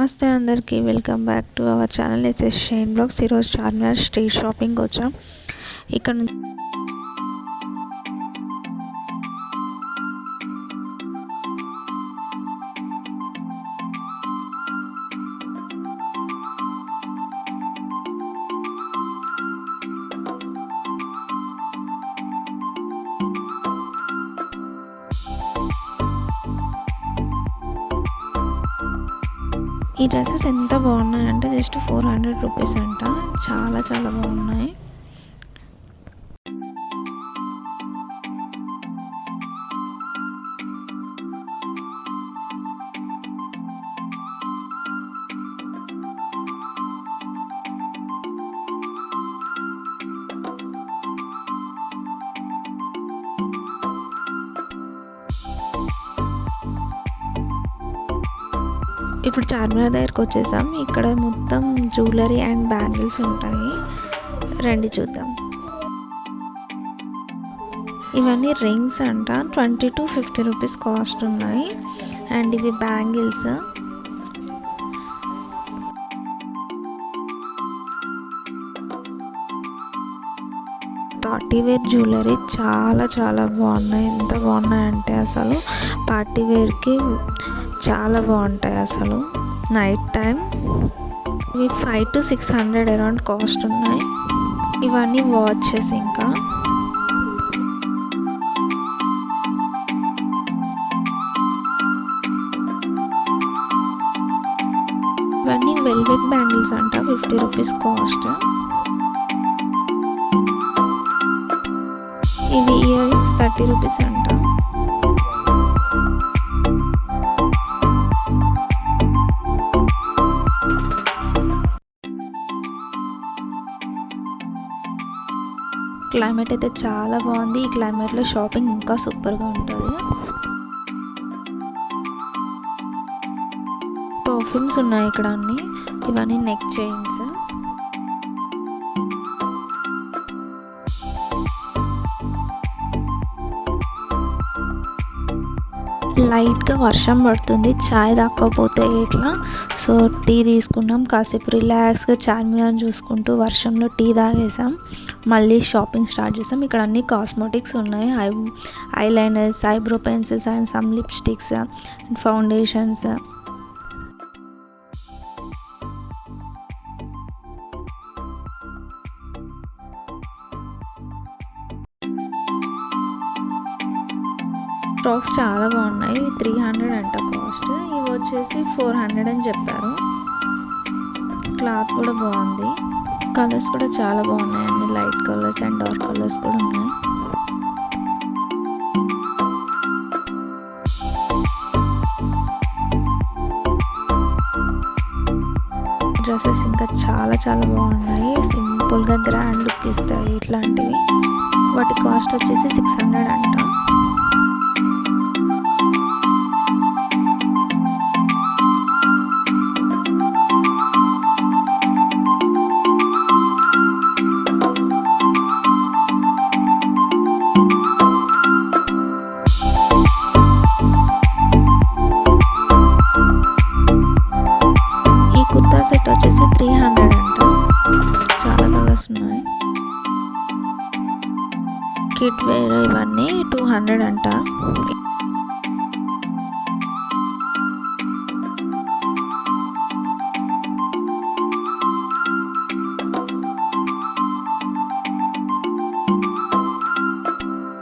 నమస్తే అందరికీ, welcome back to our channel. It's shine blogs. ఈరోజు చార్మినార్ స్ట్రీట్ షాపింగ్ వచ్చాం. ఇక్కడ నుంచి ఈ డ్రెస్సెస్ ఎంత బాగున్నాయంటే జస్ట్ 400 రూపీస్ అంట. చాలా చాలా బాగున్నాయి. ఇప్పుడు చార్మినార్ దగ్గరికి వచ్చేసాం. ఇక్కడ మొత్తం జ్యువెలరీ అండ్ బ్యాంగిల్స్ ఉంటాయి. రండి చూద్దాం. ఇవన్నీ రింగ్స్ అంట. 20 to 50 రూపీస్ కాస్ట్ ఉన్నాయి. అండ్ ఇవి బ్యాంగిల్స్. పార్టీ వేర్ జ్యువెలరీ చాలా చాలా బాగున్నాయి. ఎంత బాగున్నాయంటే అసలు పార్టీ వేర్కి చాలా బాగుంటాయి. అసలు నైట్ టైం ఇవి 500 to 600 అరౌండ్ కాస్ట్ ఉన్నాయి. ఇవన్నీ వాచెస్. ఇంకా ఇవన్నీ వెల్వెట్ బ్యాంగిల్స్ అంట. 50 రూపీస్ కాస్ట్. ఇవి ఇయర్ రింగ్స్ 30 రూపీస్ అంట. క్లైమేట్ అయితే చాలా బాగుంది. ఈ క్లైమేట్లో షాపింగ్ ఇంకా సూపర్గా ఉంటుంది. పర్ఫ్యూమ్స్ ఉన్నాయి ఇక్కడ అన్ని. ఇవన్నీ నెక్ చైన్స్. లైట్గా వర్షం పడుతుంది. చాయ్ తాక్కపోతే ఎట్లా, సో టీ తీసుకున్నాం. కాసేపు రిలాక్స్గా చార్మినార్ చూసుకుంటూ వర్షంలో టీ తాగేసాం. మళ్ళీ షాపింగ్ స్టార్ట్ చేసాం. ఇక్కడ అన్ని కాస్మెటిక్స్ ఉన్నాయి. Eyeliners, eyebrow pencils and some lipsticks and foundations. Frocks చాలా బాగున్నాయి. 300 అంట కాస్ట్. ఇవి వచ్చేసి 400 అని చెప్పారు. క్లాత్ కూడా బాగుంది. కలర్స్ కూడా చాలా బాగున్నాయి. అన్ని light colours and dark colours కూడా ఉన్నాయి. డ్రెస్సెస్ ఇంకా చాలా చాలా బాగున్నాయి. సింపుల్గా గ్రాండ్ లుక్ ఇస్తాయి ఇట్లాంటివి. వాటి కాస్ట్ వచ్చేసి 600 అంట. కుర్తా సెట్ వచ్చేసి 300 అంట. చాలా కలర్స్ ఉన్నాయి. కిడ్ వేర్ ఇవన్నీ 200 అంట.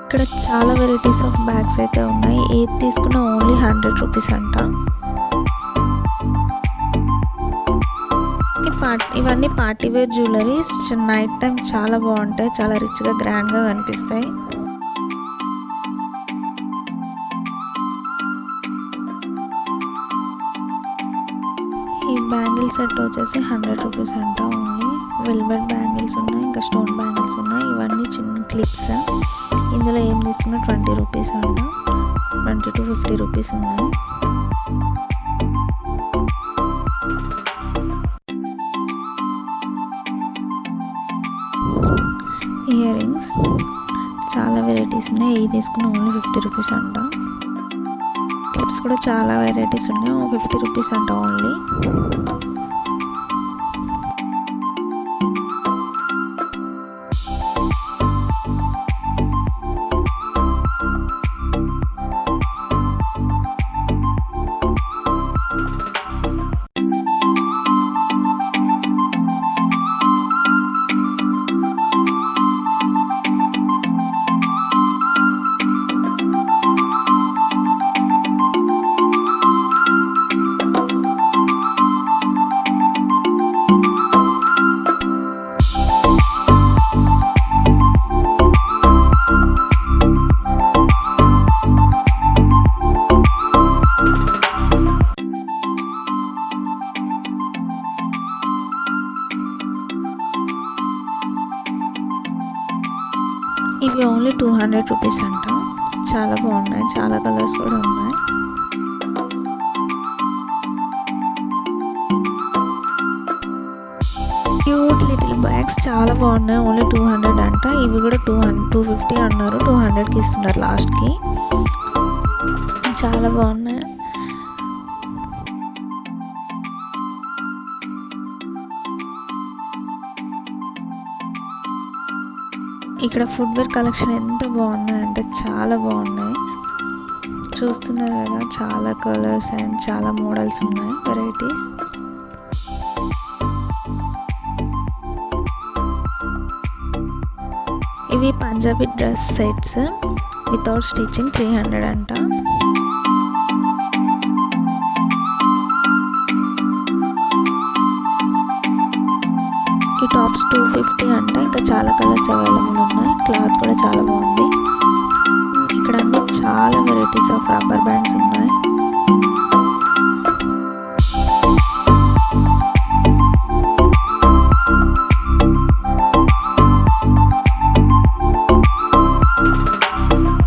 ఇక్కడ చాలా వెరైటీస్ ఆఫ్ బ్యాగ్స్ అయితే ఉన్నాయి. ఏది తీసుకున్నా ఓన్లీ 100 రూపీస్ అంట. ఇవన్నీ party wear jewelleries. Night time చాలా బాగుంటాయి. చాలా రిచ్గా గ్రాండ్గా కనిపిస్తాయి. ఈ బ్యాంగిల్ సెట్ వచ్చేసి 100 రూపీస్ అంట ఓన్లీ. వెల్వెట్ బ్యాంగిల్స్ ఉన్నాయి. ఇంకా స్టోన్ బ్యాంగిల్స్ ఉన్నాయి. ఇవన్నీ చిన్న క్లిప్స్. ఇందులో ఏం తీసుకున్నా 20 రూపీస్ అంట. 20 to 50 రూపీస్ ఉన్నాయి. ఇయర్ రింగ్స్ చాలా వెరైటీస్ ఉన్నాయి. ఇది తీసుకున్న ఓన్లీ 50 రూపీస్ అంట. క్లిప్స్ కూడా చాలా వెరైటీస్ ఉన్నాయి. 50 రూపీస్ అంట ఓన్లీ. ఇవి ఓన్లీ 200 రూపీస్ అంట. చాలా బాగున్నాయి, చాలా కలర్స్ కూడా ఉన్నాయి. క్యూట్ లిటిల్ బ్యాగ్స్ చాలా బాగున్నాయి, ఓన్లీ 200 అంట. ఇవి కూడా 250 అన్నారు, 200కి ఇస్తున్నారు లాస్ట్కి. చాలా బాగున్నాయి. ఇక్కడ ఫుట్వేర్ కలెక్షన్ ఎంత బాగున్నాయి అంటే చాలా బాగున్నాయి. చూస్తున్నారు కదా, చాలా కలర్స్ అండ్ చాలా మోడల్స్ ఉన్నాయి, వెరైటీస్. ఇవి Punjabi dress sets without stitching 300 అంట. ఈ టాప్స్ 250 అంట. ఇంకా చాలా కలర్స్ అవైలబుల్ ఉన్నాయి. క్లాత్ కూడా చాలా బాగుంది. ఇక్కడ అన్ని చాలా వెరైటీస్ ఆఫ్ రబ్బర్ బ్యాండ్స్ ఉన్నాయి.